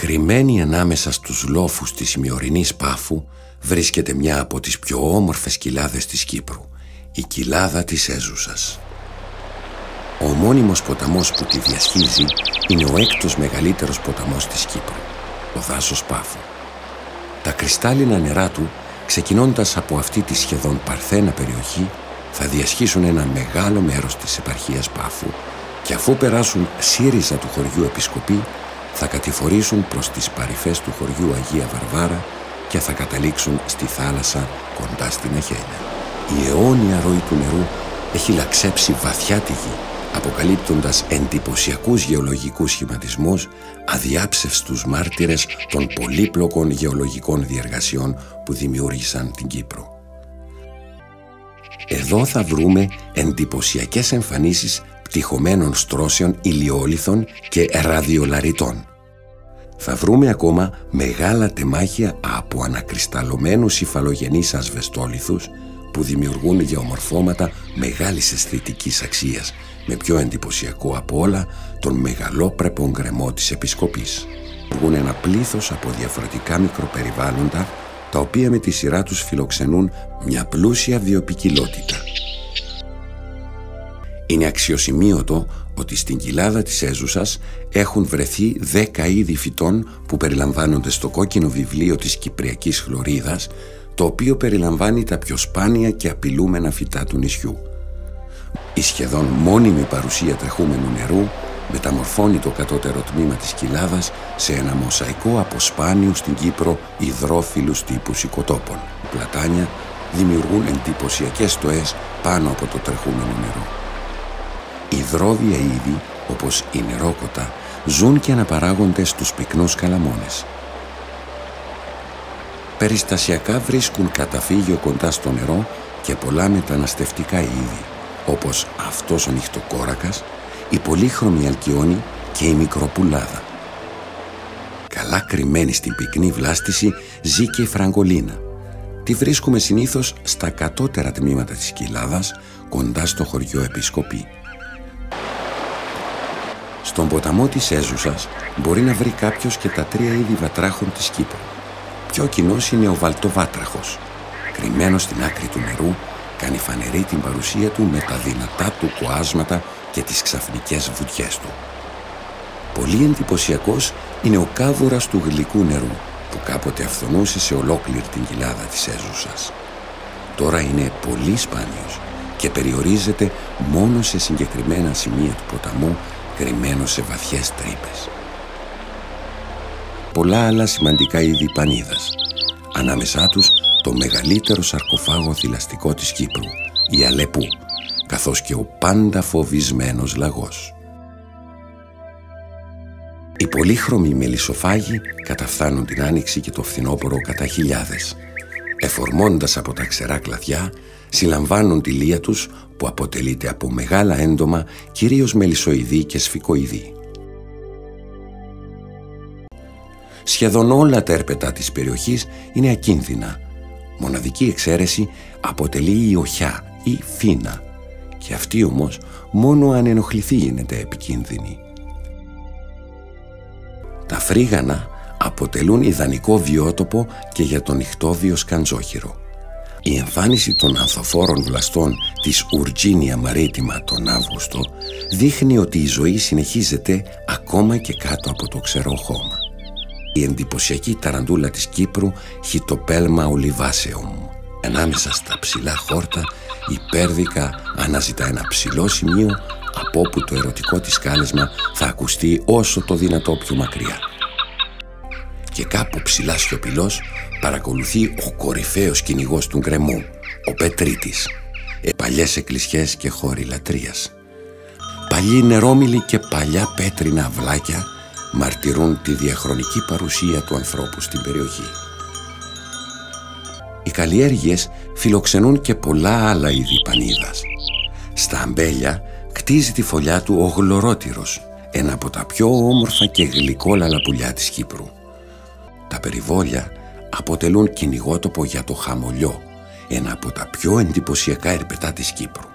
Κρυμμένη ανάμεσα στους λόφους της ημιορεινής Πάφου βρίσκεται μια από τις πιο όμορφες κοιλάδες της Κύπρου, η κοιλάδα της Έζουσας. Ο ομώνυμος ποταμός που τη διασχίζει είναι ο έκτος μεγαλύτερος ποταμός της Κύπρου, ο δάσος Πάφου. Τα κρυστάλλινα νερά του, ξεκινώντας από αυτή τη σχεδόν παρθένα περιοχή, θα διασχίσουν ένα μεγάλο μέρος της επαρχίας Πάφου και αφού περάσουν ΣΥΡΙΖΑ του χωριού Επισκοπή, θα κατηφορήσουν προς τις παρυφές του χωριού Αγία Βαρβάρα και θα καταλήξουν στη θάλασσα κοντά στην Αχέλεια. Η αιώνια ροή του νερού έχει λαξέψει βαθιά τη γη, αποκαλύπτοντας εντυπωσιακούς γεωλογικούς σχηματισμούς, αδιάψευστους μάρτυρες των πολύπλοκων γεωλογικών διεργασιών που δημιούργησαν την Κύπρο. Εδώ θα βρούμε εντυπωσιακές εμφανίσεις πτυχωμένων στρώσεων ηλιόλιθων και ραδιολαριτών. Θα βρούμε ακόμα μεγάλα τεμάχια από ανακρισταλωμένους υφαλογενείς ασβεστόλιθους που δημιουργούν γεωμορφώματα μεγάλης αισθητικής αξίας, με πιο εντυπωσιακό από όλα τον μεγαλόπρεπο γκρεμό της Επισκοπής. Δημιουργούν ένα πλήθος από διαφορετικά μικροπεριβάλλοντα, τα οποία με τη σειρά τους φιλοξενούν μια πλούσια βιοποικιλότητα. Είναι αξιοσημείωτο ότι στην κοιλάδα της Έζουσας έχουν βρεθεί 10 είδη φυτών που περιλαμβάνονται στο κόκκινο βιβλίο της Κυπριακής Χλωρίδας, το οποίο περιλαμβάνει τα πιο σπάνια και απειλούμενα φυτά του νησιού. Η σχεδόν μόνιμη παρουσία τρεχούμενου νερού μεταμορφώνει το κατώτερο τμήμα της κοιλάδας σε ένα μοσαϊκό από σπάνιους στην Κύπρο υδρόφιλους τύπους οικοτόπων. Οι πλατάνια δημιουργούν εντυπωσιακές στοές πάνω από το τρεχούμενο νερό. Υδρόβια είδη, όπως η νερόκοτα, ζουν και αναπαράγονται στους πυκνούς καλαμώνες. Περιστασιακά βρίσκουν καταφύγιο κοντά στο νερό και πολλά μεταναστευτικά είδη, όπως αυτός ο νυχτοκόρακας, η πολύχρωμη αλκιόνη και η μικροπουλάδα. Καλά κρυμμένη στην πυκνή βλάστηση ζει και η φραγκολίνα. Τη βρίσκουμε συνήθως στα κατώτερα τμήματα της κοιλάδας, κοντά στο χωριό Επισκοπή. Στον ποταμό της Έζουσας μπορεί να βρει κάποιος και τα 3 είδη βατράχων της Κύπρου. Πιο κοινός είναι ο βαλτοβάτραχος. Κρυμμένος στην άκρη του νερού, κάνει φανερή την παρουσία του με τα δυνατά του κοάσματα και τις ξαφνικές βουτιές του. Πολύ εντυπωσιακός είναι ο κάβουρας του γλυκού νερού, που κάποτε αυθονούσε σε ολόκληρη την κοιλάδα της Έζουσας. Τώρα είναι πολύ σπάνιος και περιορίζεται μόνο σε συγκεκριμένα σημεία του ποταμού, κρυμμένο σε βαθιές τρύπες. Πολλά άλλα σημαντικά είδη πανίδας. Ανάμεσά τους το μεγαλύτερο σαρκοφάγο θηλαστικό της Κύπρου, η Αλεπού, καθώς και ο πάντα φοβισμένος λαγός. Οι πολύχρωμοι μελισσοφάγοι καταφθάνουν την άνοιξη και το φθινόπωρο κατά χιλιάδες. Εφορμώντας από τα ξερά κλαδιά, συλλαμβάνουν τη λία τους που αποτελείται από μεγάλα έντομα, κυρίως μελισσοειδή και σφικοειδή. Σχεδόν όλα τα έρπετα της περιοχής είναι ακίνδυνα. Μοναδική εξαίρεση αποτελεί η οχιά ή φίνα, και αυτή όμως μόνο αν ενοχληθεί γίνεται επικίνδυνη. Τα φρίγανα αποτελούν ιδανικό βιότοπο και για τον νυχτόβιο σκαντζόχυρο. Η εμφάνιση των ανθοφόρων βλαστών της Ουρτζίνια Μαρίτιμα τον Αύγουστο δείχνει ότι η ζωή συνεχίζεται ακόμα και κάτω από το ξερό χώμα. Η εντυπωσιακή ταραντούλα της Κύπρου, Χιτοπέλμα ολιβάσεουμ. Ανάμεσα στα ψηλά χόρτα, η πέρδικα αναζητά ένα ψηλό σημείο από όπου το ερωτικό της κάλεσμα θα ακουστεί όσο το δυνατό πιο μακριά. Και κάπου ψηλά σιωπηλός παρακολουθεί ο κορυφαίος κυνηγός του γκρεμού, ο Πετρίτης. Παλιές εκκλησιές και χώροι λατρείας. Παλιοί νερόμυλοι και παλιά πέτρινα αυλάκια μαρτυρούν τη διαχρονική παρουσία του ανθρώπου στην περιοχή. Οι καλλιέργειες φιλοξενούν και πολλά άλλα είδη πανίδας. Στα αμπέλια κτίζει τη φωλιά του ο γλωρότυρος, ένα από τα πιο όμορφα και γλυκόλαλα πουλιά της Κύπρου. Τα περιβόλια αποτελούν κυνηγότοπο για το χαμολιό, ένα από τα πιο εντυπωσιακά ερπετά της Κύπρου.